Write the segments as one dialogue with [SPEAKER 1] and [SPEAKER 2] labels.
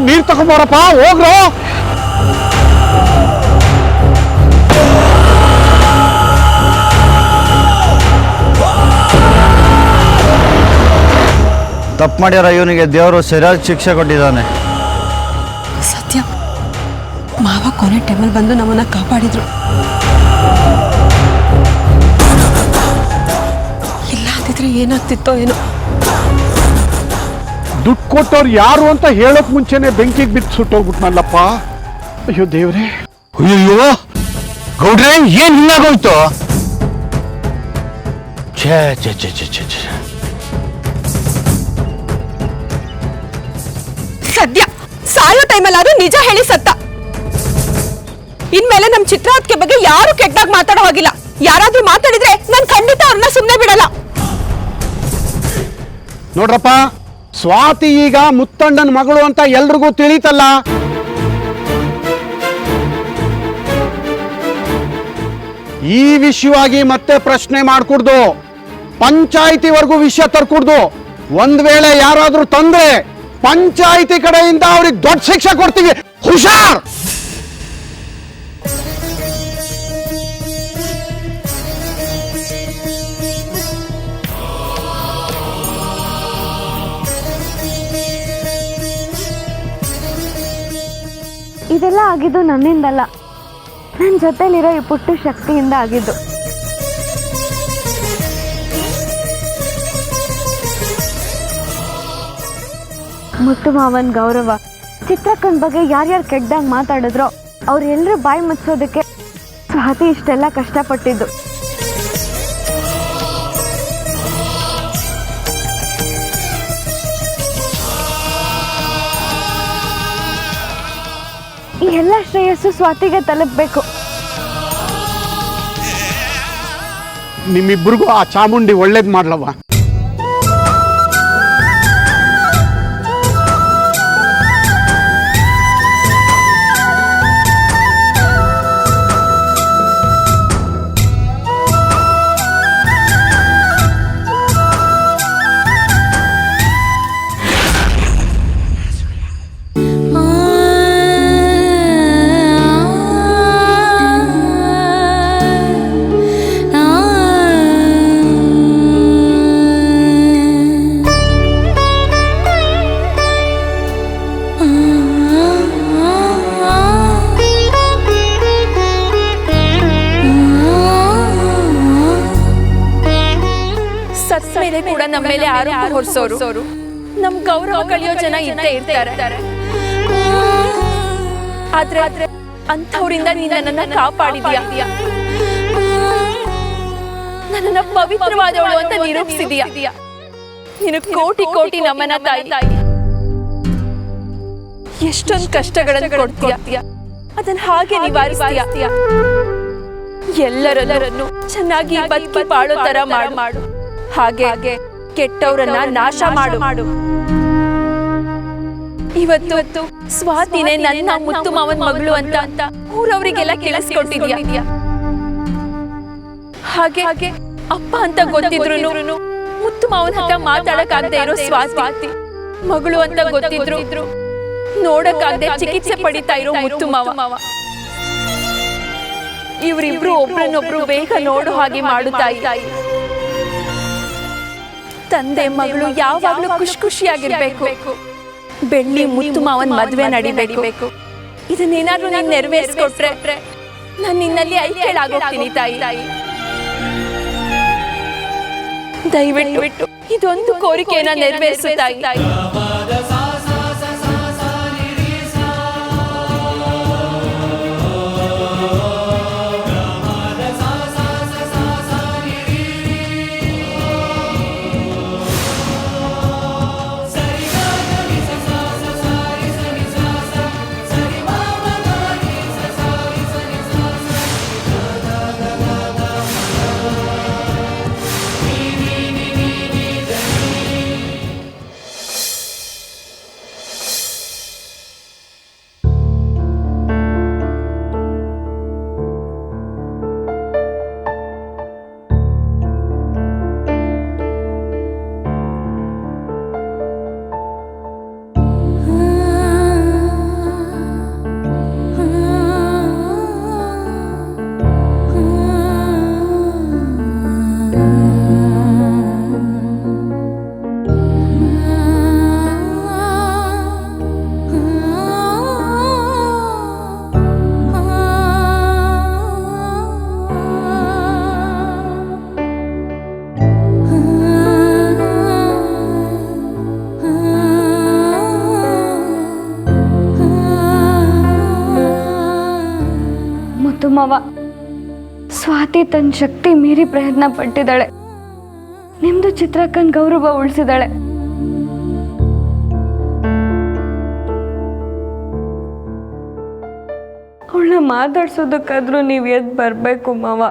[SPEAKER 1] ನೀರ್ ತಗೊಂಬೋರಪ್ಪ, ಹೋಗ್ರೋ.
[SPEAKER 2] ತಪ್ಪು ಮಾಡ್ಯಾರ ಇವನಿಗೆ ದೇವರು ಸರಿಯಾದ ಶಿಕ್ಷೆ ಕೊಟ್ಟಿದ್ದಾನೆ.
[SPEAKER 3] ಸತ್ಯ, ಮಾವ ಕೊನೆ ಟೈಮಲ್ಲಿ ಬಂದು ನಮ್ಮನ್ನ ಕಾಪಾಡಿದ್ರು. ಇಲ್ಲ ಅಂತಿದ್ರೆ ಏನಾಗ್ತಿತ್ತೋ ಏನೋ.
[SPEAKER 1] ದುಡ್ಡು ಕೊಟ್ಟವ್ರು ಯಾರು ಅಂತ ಹೇಳೋಕ್ ಮುಂಚೆನೆ ಬೆಂಕಿಗೆ ಬಿದ್ದು ಸುಟ್ಟೋಗ್ಬಿಟ್ನಲ್ಲಪ್ಪ. ಅಯ್ಯೋ ದೇವ್ರೆ.
[SPEAKER 2] ಅಯ್ಯೋ ಗೌಡ್ರೆ, ಏನ್ ಹಿಂಗಾಗೋಯ್ತು? ಛೇ ಛೇ ಛೇ ಛೇ ಛೇ ಛೇ.
[SPEAKER 3] ಸದ್ಯ ಸಾಯೋ ಟೈಮಲ್ಲಾದ್ರೂ ನಿಜ ಹೇಳಿ ಸತ್ತ. ಇನ್ಮೇಲೆ ನಮ್ ಚಿತ್ರಾತ್ಕೆ ಬಗ್ಗೆ ಯಾರು ಕೆಟ್ಟಾಗಿ ಮಾತಾಡೋ ಹಾಗಿಲ್ಲ. ಯಾರಾದ್ರೂ ಮಾತಾಡಿದ್ರೆ ನಾನು ಖಂಡಿತ ಅವ್ರನ್ನ ಸುಮ್ಮನೆ ಬಿಡಲ್ಲ.
[SPEAKER 1] ನೋಡ್ರಪ್ಪ, ಸ್ವಾತಿ ಈಗ ಮುತ್ತಣ್ಣನ ಮಗಳು ಅಂತ ಎಲ್ರಿಗೂ ತಿಳಿತಲ್ಲ. ಈ ವಿಷಯವಾಗಿ ಮತ್ತೆ ಪ್ರಶ್ನೆ ಮಾಡ್ಕೊಡ್ದು, ಪಂಚಾಯಿತಿವರೆಗೂ ವಿಷಯ ತರ್ಕೊಡ್ದು. ಒಂದ್ ವೇಳೆ ಯಾರಾದ್ರೂ ತಂದ್ರೆ ಪಂಚಾಯಿತಿ ಕಡೆಯಿಂದ ಅವ್ರಿಗೆ ದೊಡ್ಡ ಶಿಕ್ಷೆ ಕೊಡ್ತೀವಿ, ಹುಷಾರ್.
[SPEAKER 4] ಇದೆಲ್ಲ ಆಗಿದ್ದು ನನ್ನಿಂದಲ್ಲ, ನನ್ನ ಜೊತೆಲಿರೋ ಈ ಪುಟ್ಟ ಶಕ್ತಿಯಿಂದ ಆಗಿದ್ದು. ಮುತ್ತು ಮಾವನ್ ಗೌರವ, ಚಿತ್ರಕ್ಕನ ಬಗ್ಗೆ ಯಾರ್ಯಾರು ಕೆಟ್ಟದಾಗ ಮಾತಾಡಿದ್ರೋ ಅವ್ರೆಲ್ಲರೂ ಬಾಯಿ ಮುಚ್ಚೋದಕ್ಕೆ ಸ್ವಾತಿ ಇಷ್ಟೆಲ್ಲ ಕಷ್ಟಪಟ್ಟಿದ್ದು. ಈ ಎಲ್ಲ ಶ್ರೇಯಸ್ಸು ಸ್ವಾತಿಗೆ ತಲುಪಬೇಕು.
[SPEAKER 1] ನಿಮ್ಮಿಬ್ರಿಗೂ ಆ ಚಾಮುಂಡಿ ಒಳ್ಳೇದ್ ಮಾಡ್ಲವ್ವ.
[SPEAKER 5] ಕೂಡ ನಮ್ಮ ಮೇಲೆ ಆರೋಪ ಹೊರಿಸೋರು, ನಮ್ ಗೌರವ ಕಳಿಯೋ ಜನ ಇದ್ದೇ ಇರ್ತಾರೆ. ಆದ್ರೆ ಅಂಥವ್ರಿಂದ ನೀನು ನನ್ನನ್ನ ಕಾಪಾಡಿದ್ಯಾ, ನನ್ನನ್ನ ಪವಿತ್ರವಾದವಳು ಅಂತ ನಿರೂಪಿಸಿದೀಯ. ನೀನು ಕೋಟಿ ಕೋಟಿ ನಮನ ತಾಯಿ. ಎಷ್ಟೊಂದು ಕಷ್ಟಗಳನ್ನು ಕೊಡ್ತೀಯ, ಅದನ್ನ ಹಾಗೆ ನಿವಾರಿಸ್ತೀಯ. ಎಲ್ಲರನ್ನು ಚೆನ್ನಾಗಿ ಬದುಕಿ ಬಾಳೋ ತರ ಮಾಡು. ಹಾಗೆ ಕೆಟ್ಟವರನ್ನ ನಾಶ ಮಾಡು. ಇವತ್ತು ಸ್ವಾತಿನೇ ನನ್ನ ಮುತ್ತು ಮಾವನ್ ಮಗಳು ಅಂತ ಊರವರಿಗೆಲ್ಲ ಕೇಳಿಸ್ಕೊಟ್ಟಿದ್ಯಾ. ಹಾಗೆ ಅಪ್ಪ ಅಂತ ಗೊತ್ತಿದ್ರು ಮುತ್ತು ಮಾವನ್ ಹತ್ರ ಮಾತಾಡಕ್ಕಾಗದೆ ಇರೋ ಸ್ವಾತಿ ಮಗಳು ಅಂತ ಗೊತ್ತಿದ್ರು ನೋಡಕ್ಕಾಗದೆ ಚಿಕಿತ್ಸೆ ಪಡಿತಾ ಇರೋ ಮುತ್ತು ಮಾವ. ಇವರಿಬ್ರು ಒಬ್ರನ್ನೊಬ್ರು ಬೇಗ ನೋಡು ಹಾಗೆ ಮಾಡು ತಾಯಿ. ತಂದೆ ಮಗಳು ಯಾವಾಗ್ಲೂ ಖುಷಿಯಾಗಿರ್ಬೇಕು. ಬೆಳ್ಳಿ ಮುತ್ತು ಮಾವನ್ ಮದ್ವೆ ನಡಿಬೇಕು. ಇದನ್ನೇನಾದ್ರೂ ನೀನ್ ನೆರವೇರಿಸ್ಕೊಟ್ರೆ ನಾನು ನಿನ್ನಲ್ಲಿ ಐಕ್ಯಳಾಗೋಗ್ತೀನಿ ತಾಯಿ. ದಯವಿಟ್ಟು ಇದೊಂದು ಕೋರಿಕೆಯನ್ನ ನೆರವೇರಿಸು ತಾಯಿ.
[SPEAKER 4] ಮಾವ. ಸ್ವಾತಿ ತನ್ನ ಶಕ್ತಿ ಮೀರಿ ಪ್ರಯತ್ನ ಪಟ್ಟಿದ್ದಾಳೆ. ನಿಮ್ದು ಚಿತ್ರಕ್ಕನ್ ಗೌರವ ಉಳಿಸಿದಾಳೆ. ಅವಳನ್ನ ಮಾತಾಡ್ಸೋದಕ್ಕಾದ್ರೂ ನೀವು ಎದ್ದು ಬರಬೇಕು ಮಾವ.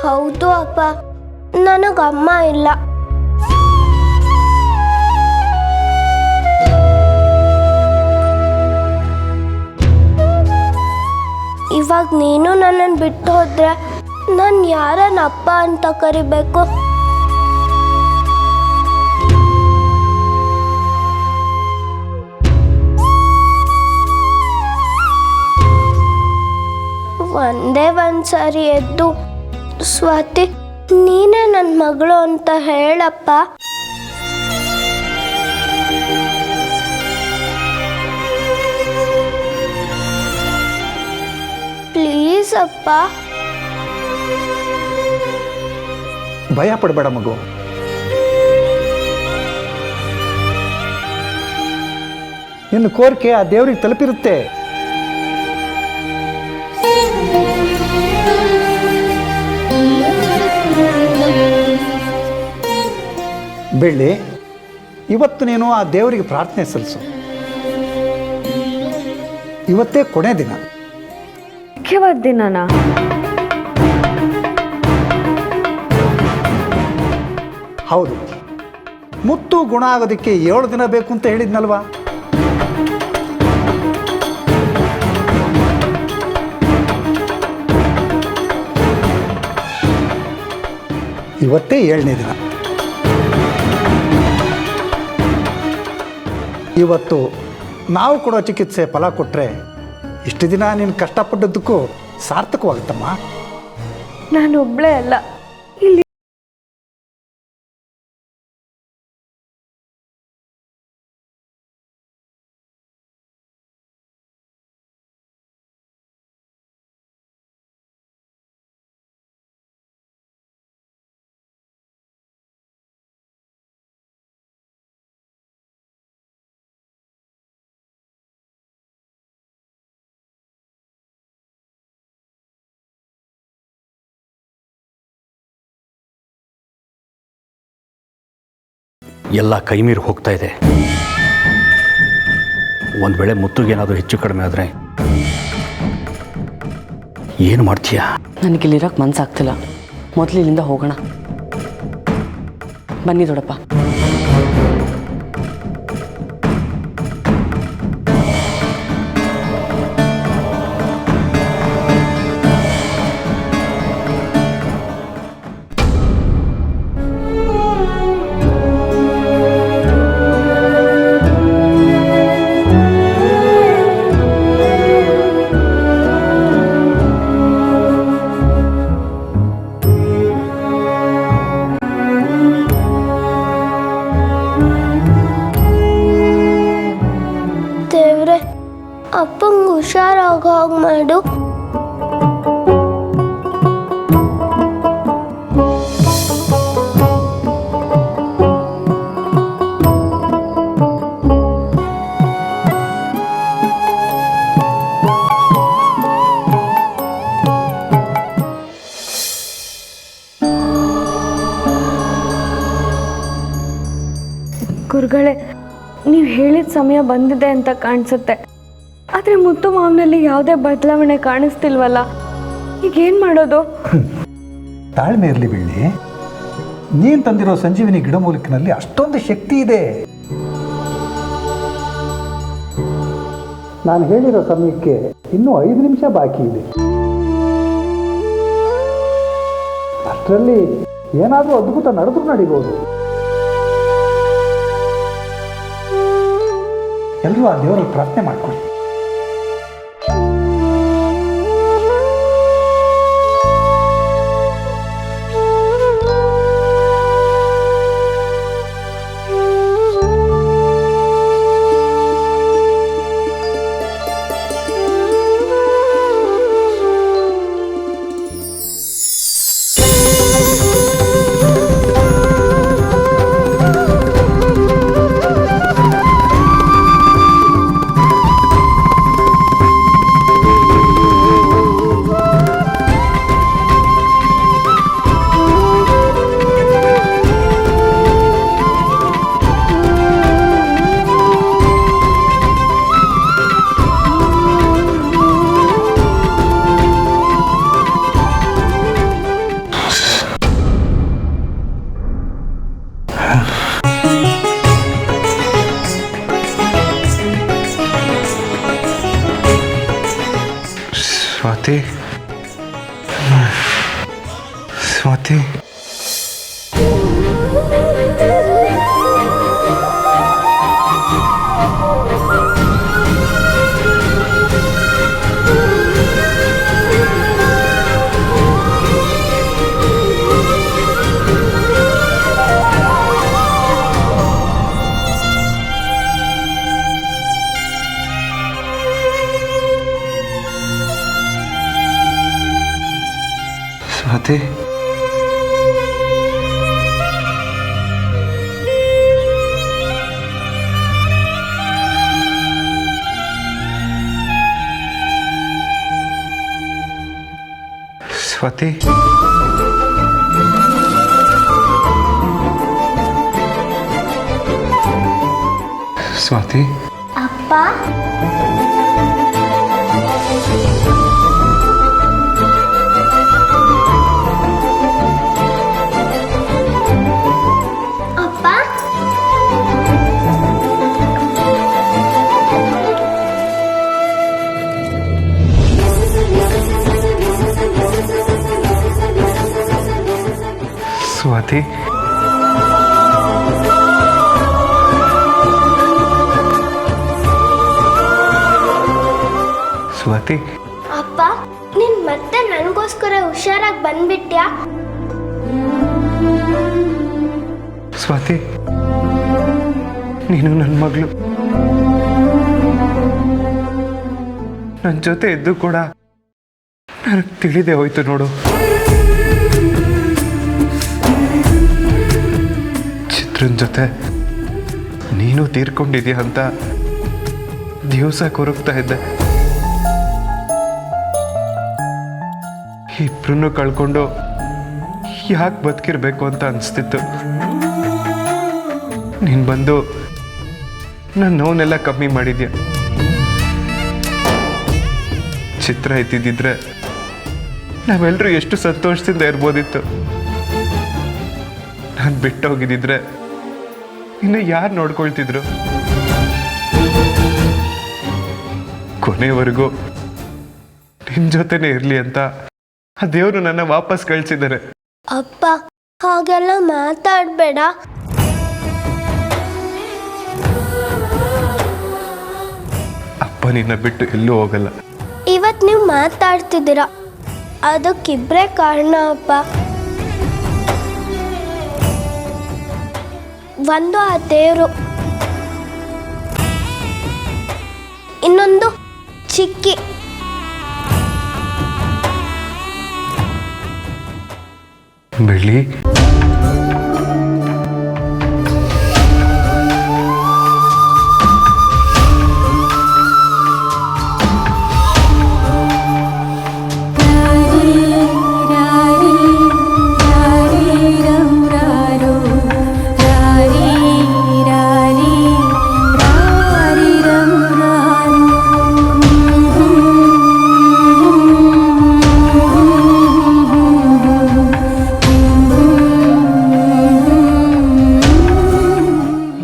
[SPEAKER 6] ಹೌದು ಅಪ್ಪ, ನನಗಮ್ಮ ಇಲ್ಲ. ಇವಾಗ ನೀನು ನನ್ನನ್ನು ಬಿಟ್ಟು ಹೋದ್ರೆ ನಾನು ಯಾರನ್ನ ಅಪ್ಪ ಅಂತ ಕರಿಬೇಕು? ಒಂದೇ ಒಂದ್ಸಾರಿ ಎದ್ದು ಸ್ವಾತಿ ನೀನೇ ನನ್ನ ಮಗಳು ಅಂತ ಹೇಳಪ್ಪ. ಪ್ಲೀಸ್ ಅಪ್ಪ.
[SPEAKER 7] ಭಯ ಪಡಬೇಡ ಮಗು. ನಿನ್ನ ಕೋರಿಕೆ ಆ ದೇವ್ರಿಗೆ ತಲುಪಿರುತ್ತೆ. ಬೆಳ್ಳಿ, ಇವತ್ತು ನೀನು ಆ ದೇವರಿಗೆ ಪ್ರಾರ್ಥನೆ ಸಲ್ಲಿಸು. ಇವತ್ತೇ ಕೊನೆ ದಿನ.
[SPEAKER 4] ಮುಖ್ಯವಾದ ದಿನನಾ?
[SPEAKER 7] ಹೌದು. ಮುತ್ತು ಗುಣ ಆಗೋದಕ್ಕೆ 7 ದಿನ ಬೇಕು ಅಂತ ಹೇಳಿದ್ನಲ್ವಾ? ಇವತ್ತೇ 7ನೇ ದಿನ. ಇವತ್ತು ನಾವು ಕೊಡೋ ಚಿಕಿತ್ಸೆ ಫಲ ಕೊಟ್ಟರೆ ಇಷ್ಟು ದಿನ ನೀನು ಕಷ್ಟಪಟ್ಟದ್ದಕ್ಕೂ ಸಾರ್ಥಕವಾಗುತ್ತಮ್ಮ.
[SPEAKER 4] ನಾನು ಒಬ್ಳೇ ಅಲ್ಲ, ಇಲ್ಲಿ
[SPEAKER 8] ಎಲ್ಲ ಕೈಮೀರಿ ಹೋಗ್ತಾ ಇದೆ. ಒಂದು ವೇಳೆ ಮುತ್ತುಗೇನಾದರೂ ಹೆಚ್ಚು ಕಡಿಮೆ ಆದರೆ ಏನು ಮಾಡ್ತೀಯಾ?
[SPEAKER 9] ನನಗಿಲ್ಲಿರೋಕ್ಕೆ ಮನಸ್ಸಾಗ್ತಿಲ್ಲ. ಮೊದಲು ಇಲ್ಲಿಂದ ಹೋಗೋಣ. ಬನ್ನಿ ದೊಡ್ಡಪ್ಪ.
[SPEAKER 6] ಅಪ್ಪಂಗೆ ಹುಷಾರಾಗೋ ಹಾಗೆ ಮಾಡು.
[SPEAKER 4] ಗುರುಗಳೇ, ನೀವು ಹೇಳಿದ ಸಮಯ ಬಂದಿದೆ ಅಂತ ಕಾಣಿಸುತ್ತೆ. ಆದರೆ ಮುತ್ತು ಮಾವನಲ್ಲಿ ಯಾವುದೇ ಬದಲಾವಣೆ ಕಾಣಿಸ್ತಿಲ್ವಲ್ಲ. ಈಗೇನು ಮಾಡೋದು?
[SPEAKER 7] ತಾಳ್ಮೆ ಇರಲಿ ಬೆಳ್ಳಿ. ನೀನು ತಂದಿರೋ ಸಂಜೀವಿನಿ ಗಿಡಮೂಲಿಕೆನಲ್ಲಿ ಅಷ್ಟೊಂದು ಶಕ್ತಿ ಇದೆ. ನಾನು ಹೇಳಿರೋ ಸಮಯಕ್ಕೆ ಇನ್ನೂ 5 ನಿಮಿಷ ಬಾಕಿ ಇದೆ. ಅಷ್ಟರಲ್ಲಿ ಏನಾದರೂ ಅದ್ಭುತ ನಡೆದ್ರೂ ನಡೀಬಹುದು. ಎಲ್ಲರೂ ಆ ದೇವರಲ್ಲಿ ಪ್ರಾರ್ಥನೆ ಮಾಡ್ಕೊಳ್ಳಿ.
[SPEAKER 10] ಸ್ವಾತಿ ಸ್ವಾತಿ ಸ್ವಾತಿ ಸ್ವಾತಿ ಸ್ವಾತಿ
[SPEAKER 6] ಅಪ್ಪ ಅಪ್ಪ
[SPEAKER 10] ಸ್ವಾತಿ ಸ್ವಾತಿ
[SPEAKER 6] ಅಪ್ಪ ನೀನ್ ಮತ್ತೆ ನನಗೋಸ್ಕರ ಹುಷಾರಾಗಿ ಬಂದ್ಬಿಟ್ಯಾ?
[SPEAKER 10] ಸ್ವಾತಿ ನೀನು ನನ್ನ ಮಗಳು. ನನ್ನ ಜೊತೆ ಇದ್ದು ಕೂಡ ನನಗೆ ತಿಳಿದೇ ಹೋಯ್ತು ನೋಡು. ಚಿತ್ರನ್ ಜೊತೆ ನೀನು ತೀರ್ಕೊಂಡಿದ್ಯಾ ಅಂತ ದಿವಸ ಕೊರಗ್ತಾ ಇದ್ದೆ. ಇಬ್ರನ್ನು ಕಳ್ಕೊಂಡು ಯಾಕೆ ಬದುಕಿರ್ಬೇಕು ಅಂತ ಅನಿಸ್ತಿತ್ತು. ನೀನು ಬಂದು ನನ್ನ ನೋವನ್ನೆಲ್ಲ ಕಮ್ಮಿ ಮಾಡಿದ್ಯಾ. ಚಿತ್ರ ಇದ್ದಿದ್ದಿದ್ರೆ ನಾವೆಲ್ಲರೂ ಎಷ್ಟು ಸಂತೋಷದಿಂದ ಇರ್ಬೋದಿತ್ತು. ನಾನು ಬಿಟ್ಟು ಹೋಗಿದ್ದಿದ್ರೆ ಇನ್ನು ಯಾರು ನೋಡ್ಕೊಳ್ತಿದ್ರು? ಕೊನೆವರೆಗೂ ನಿನ್ನ ಜೊತೆನೇ ಇರಲಿ ಅಂತ ಆ ದೇವರು ನನ್ನ ವಾಪಸ್ ಕಳಿಸಿದ್ದಾರೆ.
[SPEAKER 6] ಅಪ್ಪ ಹಾಗೆಲ್ಲ ಮಾತಾಡಬೇಡ.
[SPEAKER 10] ಅಪ್ಪ ನಿನ್ನ ಬಿಟ್ಟು ಎಲ್ಲೂ ಹೋಗಲ್ಲ.
[SPEAKER 6] ಇವತ್ತು ನೀವು ಮಾತಾಡ್ತಿದ್ದೀರಾ, ಅದಕ್ಕಿಬ್ಬರೇ ಕಾರಣ ಅಪ್ಪ. ಒಂದು ಆ ದೇವರು, ಇನ್ನೊಂದು ಚಿಕ್ಕಿ.
[SPEAKER 10] ಬೆಳ್ಳಿ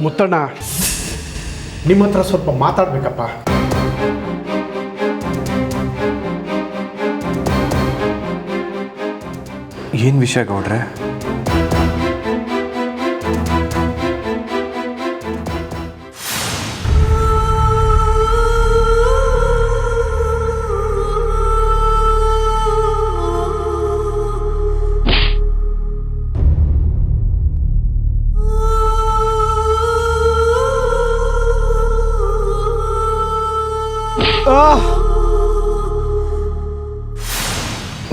[SPEAKER 1] ಮುತ್ತಣ್ಣ, ನಿಮ್ಮ ಹತ್ರ ಸ್ವಲ್ಪ ಮಾತಾಡ್ಬೇಕಪ್ಪ.
[SPEAKER 10] ಏನು ವಿಷಯ ಗೌಡ್ರೆ?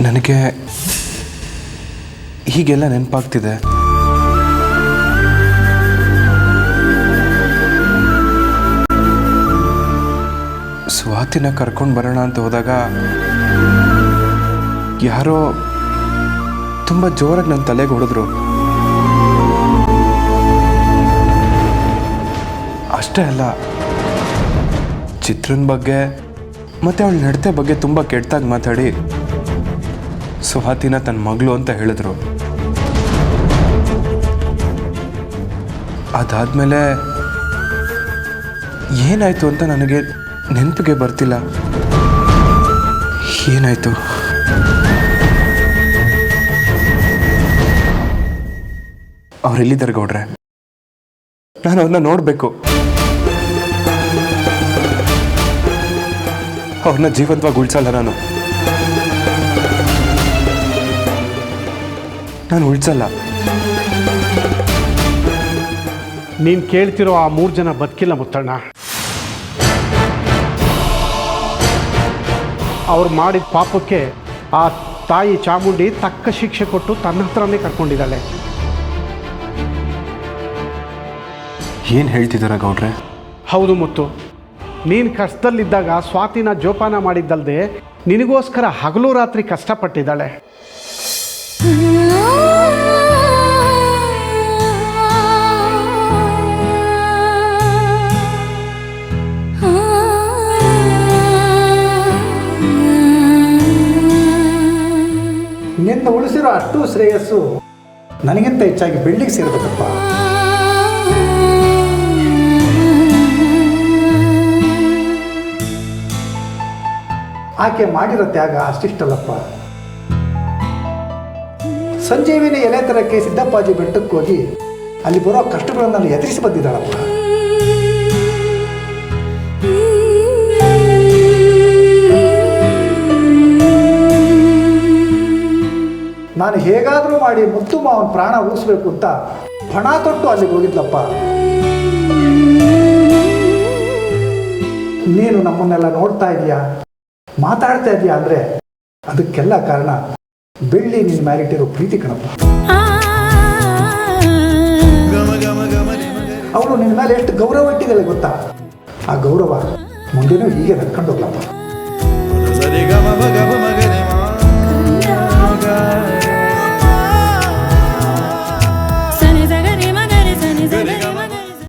[SPEAKER 10] ನನಗೆ ಹೀಗೆಲ್ಲ ನೆನಪಾಗ್ತಿದೆ. ಸ್ವಾತಿನ ಕರ್ಕೊಂಡು ಬರೋಣ ಅಂತ ಹೋದಾಗ ಯಾರೋ ತುಂಬ ಜೋರಾಗಿ ನನ್ನ ತಲೆಗೆ ಹೊಡೆದ್ರು. ಅಷ್ಟೇ ಅಲ್ಲ, ಚಿತ್ರನ ಬಗ್ಗೆ ಮತ್ತು ಅವಳ ನಡತೆ ಬಗ್ಗೆ ತುಂಬ ಕೆಟ್ಟದಾಗಿ ಮಾತಾಡಿ ಸ್ವಾತಿನ ತನ್ನ ಮಗಳು ಅಂತ ಹೇಳಿದ್ರು. ಅದಾದಮೇಲೆ ಏನಾಯಿತು ಅಂತ ನನಗೆ ನೆನಪಿಗೆ ಬರ್ತಿಲ್ಲ. ಏನಾಯಿತು? ಅವರೆಲ್ಲಿದ್ದಾರೆ ಗೌಡ್ರೆ? ನಾನು ಅವ್ರನ್ನ ನೋಡಬೇಕು. ಅವ್ರನ್ನ ಜೀವಂತವಾಗಿ ಉಳಿಸಲ್ಲ ನಾನು ಉಳಿಸಲ್ಲ.
[SPEAKER 1] ನೀನು ಕೇಳ್ತಿರೋ ಆ 3 ಜನ ಬದುಕಿಲ್ಲ ಮುತ್ತಣ್ಣ. ಅವ್ರು ಮಾಡಿದ ಪಾಪಕ್ಕೆ ಆ ತಾಯಿ ಚಾಮುಂಡಿ ತಕ್ಕ ಶಿಕ್ಷೆ ಕೊಟ್ಟು ತನ್ನ ಹತ್ರನೇ ಕರ್ಕೊಂಡಿದ್ದಾಳೆ.
[SPEAKER 10] ಏನು ಹೇಳ್ತಿದ್ದಾರ ಗೌಡ್ರೆ?
[SPEAKER 1] ಹೌದು ಮುತ್ತು, ನೀನು ಕಷ್ಟದಲ್ಲಿದ್ದಾಗ ಸ್ವಾತಿನ ಜೋಪಾನ ಮಾಡಿದ್ದಲ್ದೆ ನಿನಗೋಸ್ಕರ ಹಗಲು ರಾತ್ರಿ ಕಷ್ಟಪಟ್ಟಿದ್ದಾಳೆ.
[SPEAKER 7] ನಿನ್ನ ಉಳಿಸಿರೋ ಅಷ್ಟು ಶ್ರೇಯಸ್ಸು ನನಗಿಂತ ಹೆಚ್ಚಾಗಿ ಬೆಳ್ಳಿಗೆ ಸೇರಬೇಕಪ್ಪ. ಆಕೆ ಮಾಡಿರೋ ತ್ಯಾಗ ಅಷ್ಟಿಷ್ಟಲ್ಲಪ್ಪ. ಸಂಜೀವಿನಿ ಎಲೆ ತರಕ್ಕೆ ಸಿದ್ದಪ್ಪಾಜಿ ಬೆಟ್ಟಕ್ಕೆ ಹೋಗಿ ಅಲ್ಲಿ ಬರೋ ಕಷ್ಟಗಳನ್ನು ಎದುರಿಸಿ ಬಂದಿದ್ದಾಳಪ್ಪ. ನಾನು ಹೇಗಾದರೂ ಮಾಡಿ ಮುತ್ತು ಮಾವನ ಪ್ರಾಣ ಉಳಿಸ್ಬೇಕು ಅಂತ ಪಣ ತೊಟ್ಟು ಅಲ್ಲಿಗೆ ಹೋಗಿದ್ಲಪ್ಪ. ನೀನು ನಮ್ಮನ್ನೆಲ್ಲ ನೋಡ್ತಾ ಇದೀಯಾ, ಮಾತಾಡ್ತಾ ಇದೀಯಾ ಅಂದರೆ ಅದಕ್ಕೆಲ್ಲ ಕಾರಣ ಬೆಳ್ಳಿ ನಿನ್ನ ಮ್ಯಾಲಿಟ್ಟಿರೋ ಪ್ರೀತಿ ಕಣಪ್ಪ. ಅವಳು ನಿನ್ನ ಮೇಲೆ ಎಷ್ಟು ಗೌರವ ಇಟ್ಟಿದ್ದಾಳೆ ಗೊತ್ತಾ? ಆ ಗೌರವ ಮುಂದೆನೂ ಹೀಗೆ ನಡ್ಕೊಂಡು ಹೋಗ್ಲಪ್ಪ.